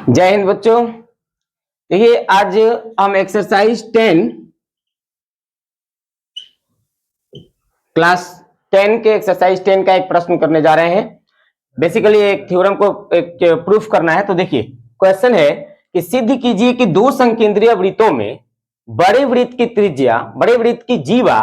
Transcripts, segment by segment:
जय हिंद बच्चों। देखिए आज हम एक्सरसाइज 10 क्लास 10 के एक्सरसाइज 10 का एक प्रश्न करने जा रहे हैं। बेसिकली एक थ्योरम को एक प्रूफ करना है। तो देखिए क्वेश्चन है कि सिद्ध कीजिए कि दो संकेंद्रीय वृत्तों में बड़े वृत्त की त्रिज्या, बड़े वृत्त की जीवा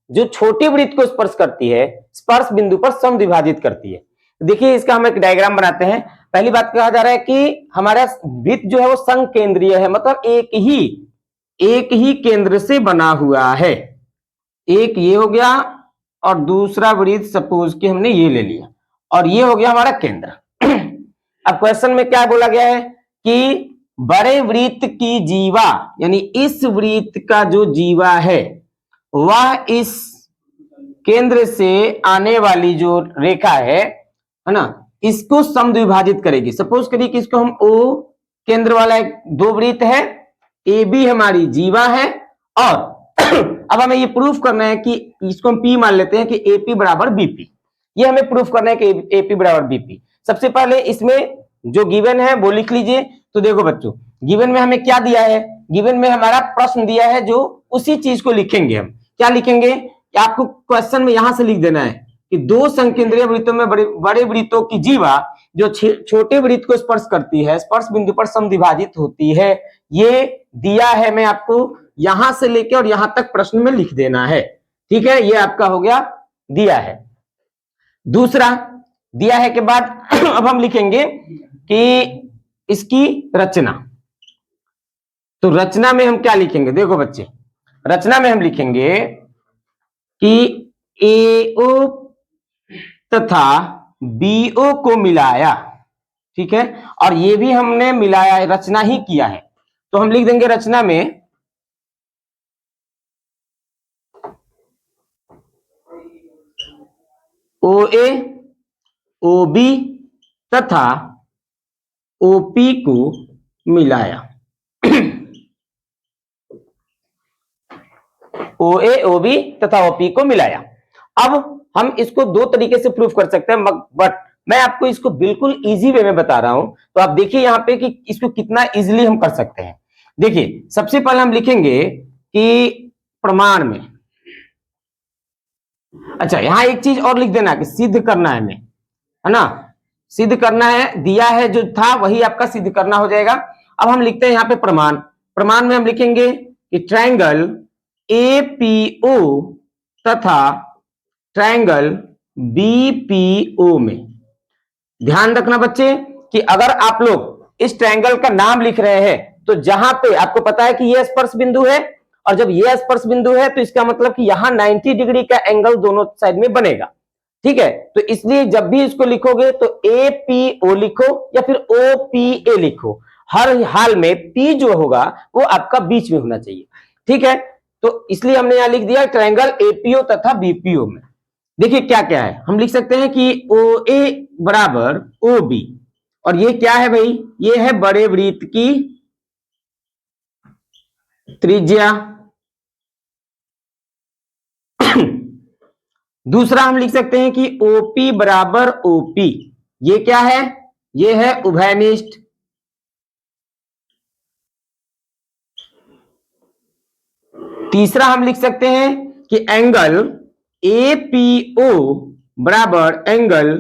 जो छोटे वृत्त को स्पर्श करती है, स्पर्श बिंदु पर समद्विभाजित करती है। देखिए इसका हम एक डायग्राम बनाते हैं। पहली बात कहा जा रहा है कि हमारा वृत्त जो है वो संकेंद्रीय है, मतलब एक ही केंद्र से बना हुआ है। एक ये हो गया और दूसरा वृत्त सपोज कि हमने ये ले लिया और ये हो गया हमारा केंद्र। अब क्वेश्चन में क्या बोला गया है कि बड़े वृत्त की जीवा, यानी इस वृत्त का जो जीवा है वह इस केंद्र से आने वाली जो रेखा है ना, इसको समद्विभाजित करेगी। सपोज करिए कि इसको हम ओ केंद्र वाला एक दो वृत्त है, ए बी हमारी जीवा है और अब हमें ये प्रूफ करना है कि इसको हम पी मान लेते हैं कि एपी बराबर बीपी। ये हमें प्रूफ करना है कि एपी बराबर बीपी। सबसे पहले इसमें जो गिवन है वो लिख लीजिए। तो देखो बच्चों, गिवन में हमें क्या दिया है, गिवन में हमारा प्रश्न दिया है, जो उसी चीज को लिखेंगे हम। क्या लिखेंगे कि आपको क्वेश्चन में यहां से लिख देना है कि दो संकेंद्रीय वृत्तों में बड़े वृत्तों की जीवा जो छोटे वृत्त को स्पर्श करती है, स्पर्श बिंदु पर समद्विभाजित होती है। ये दिया है, मैं आपको यहां से लेके और यहां तक प्रश्न में लिख देना है। ठीक है, ये आपका हो गया, दिया है। दूसरा दिया है के बाद अब हम लिखेंगे कि इसकी रचना। तो रचना में हम क्या लिखेंगे, देखो बच्चे, रचना में हम लिखेंगे कि एओ तथा बीओ को मिलाया। ठीक है, और ये भी हमने मिलाया है, रचना ही किया है। तो हम लिख देंगे रचना में ओ ए ओ बी तथा ओपी को मिलाया। ओ ए ओ बी तथा ओपी को मिलाया। अब हम इसको दो तरीके से प्रूफ कर सकते हैं, बट मैं आपको इसको बिल्कुल इजी वे में बता रहा हूं। तो आप देखिए यहां पे कि इसको कितना इजीली हम कर सकते हैं। देखिए सबसे पहले हम लिखेंगे कि प्रमाण में, अच्छा यहां एक चीज और लिख देना कि सिद्ध करना है हमें, है ना, सिद्ध करना है। दिया है जो था वही आपका सिद्ध करना हो जाएगा। अब हम लिखते हैं यहां पे प्रमाण। प्रमाण में हम लिखेंगे कि ट्रायंगल एपीओ तथा ट्रायंगल बीपीओ में, ध्यान रखना बच्चे कि अगर आप लोग इस ट्रायंगल का नाम लिख रहे हैं तो जहां पे आपको पता है कि यह स्पर्श बिंदु है और जब यह स्पर्श बिंदु है तो इसका मतलब कि यहां 90 डिग्री का एंगल दोनों साइड में बनेगा। ठीक है, तो इसलिए जब भी इसको लिखोगे तो एपीओ लिखो या फिर ओपीए लिखो, हर हाल में पी जो होगा वो आपका बीच में होना चाहिए। ठीक है, तो इसलिए हमने यहां लिख दिया ट्रायंगल एपीओ तथा बीपीओ में। देखिए क्या क्या है, हम लिख सकते हैं कि ओ ए बराबर ओ बी, और ये क्या है भाई, ये है बड़े वृत्त की त्रिज्या। दूसरा हम लिख सकते हैं कि ओपी बराबर ओपी, ये क्या है, ये है उभयनिष्ठ। तीसरा हम लिख सकते हैं कि एंगल एपीओ बराबर एंगल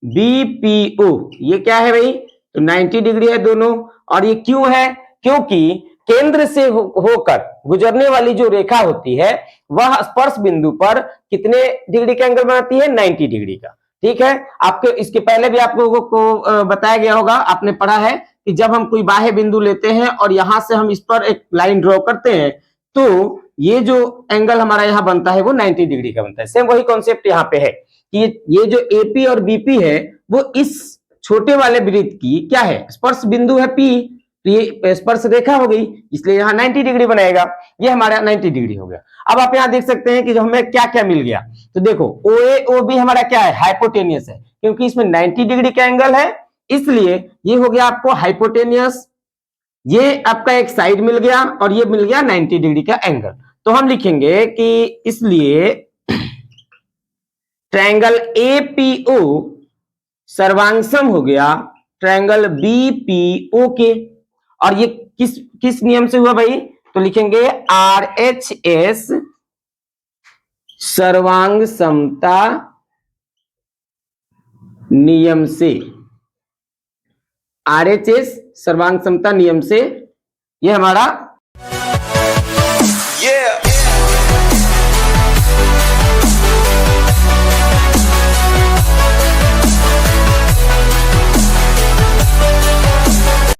बीपीओ, ये क्या है भाई, तो 90 डिग्री है दोनों। और ये क्यों है, क्योंकि केंद्र से होकर गुजरने वाली जो रेखा होती है वह स्पर्श बिंदु पर कितने डिग्री का एंगल बनाती है, 90 डिग्री का। ठीक है, आपके इसके पहले भी आप लोगों को बताया गया होगा, आपने पढ़ा है कि जब हम कोई बाह्य बिंदु लेते हैं और यहां से हम इस पर एक लाइन ड्रॉ करते हैं तो ये जो एंगल हमारा यहाँ बनता है वो 90 डिग्री का बनता है। सेम वही कॉन्सेप्ट यहाँ पे है कि ये जो एपी और बीपी है वो इस छोटे वाले वृत्त की क्या है, स्पर्श बिंदु है पी, तो ये स्पर्श रेखा हो गई, इसलिए यहाँ 90 डिग्री बनाएगा। ये हमारा 90 डिग्री हो गया। अब आप यहाँ देख सकते हैं कि जो हमें क्या क्या मिल गया। तो देखो ओ ए ओ बी हमारा क्या है, हाइपोटेनियस है, क्योंकि इसमें 90 डिग्री का एंगल है, इसलिए ये हो गया आपको हाइपोटेनियस। ये आपका एक साइड मिल गया और ये मिल गया 90 डिग्री का एंगल। तो हम लिखेंगे कि इसलिए ट्रायंगल एपीओ सर्वांगसम हो गया ट्रायंगल बीपीओ के। और ये किस किस नियम से हुआ भाई? तो लिखेंगे आरएचएस सर्वांग समता नियम से। आरएचएस सर्वांग समता नियम से यह हमारा